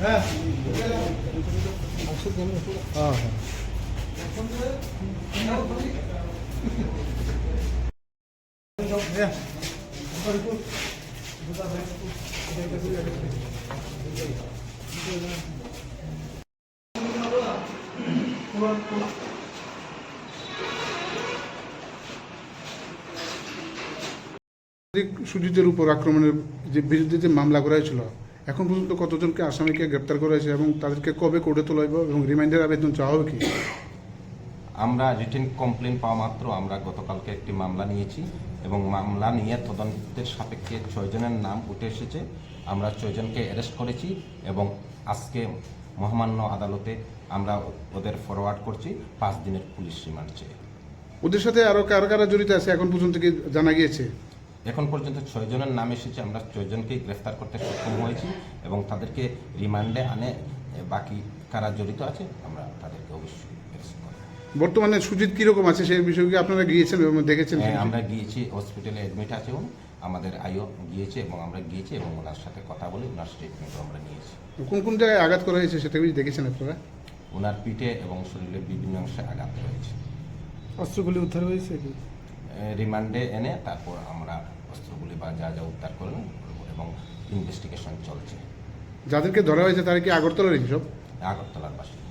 হ্যাঁ সুজিতের উপর আক্রমণের যে বিরুদ্ধে যে মামলা করা হয়েছিল, এখন পর্যন্ত কতজনকে আসামিকে গ্রেপ্তার করা হয়েছে এবং তাদেরকে কবে কোর্টে তোলা হইব এবং রিমাইন্ডার আবেদন চাওয়া হবে কি? আমরা রিটেন কমপ্লেন পাওয়া মাত্র আমরা গতকালকে একটি মামলা নিয়েছি এবং মামলা নিয়ে তদন্তের সাপেক্ষে 6 জনের নাম উঠে এসেছে। আমরা 6 জনকে অ্যারেস্ট করেছি এবং আজকে মহামান্য আদালতে আমরা ওদের ফরওয়ার্ড করছি 5 দিনের পুলিশ রিমান্ড চেয়ে। ওদের সাথে আরও কারা জড়িত আছে এখন পর্যন্ত কি জানা গিয়েছে? এখন পর্যন্ত 6 জনের নাম এসেছে। আমরা 6 জনকেই গ্রেফতার করতে সক্ষম হয়েছি এবং তাদেরকে রিমান্ডে আনে বাকি কারা জড়িত আছে আমরা তাদেরকে অবশ্যই অ্যারেস্ট করব। বর্তমানে সুজিত কীরকম আছে সেই বিষয়ে আপনারা গিয়েছেন এবং দেখেছেন? আমরা গিয়েছি, হসপিটালে অ্যাডমিট আছে, আমাদের আইও গিয়েছে এবং আমরা গিয়েছি এবং ওনার সাথে কথা বলে ওনার স্টেটমেন্টও আমরা নিয়েছি। কোন কোন জায়গায় আঘাত করা হয়েছে সেটা দেখেছেন আপনারা? ওনার পিঠে এবং শরীরের বিভিন্ন অংশে আঘাত হয়েছে। অস্ত্রগুলি উদ্ধার হয়েছে কি? রিমান্ডে এনে তারপর আমরা অস্ত্রগুলি বা যা যা উদ্ধার করলাম এবং ইনভেস্টিগেশন চলছে। যাদেরকে ধরা হয়েছে তারা কি আগরতলার সব? আগরতলার বাসিন্দা।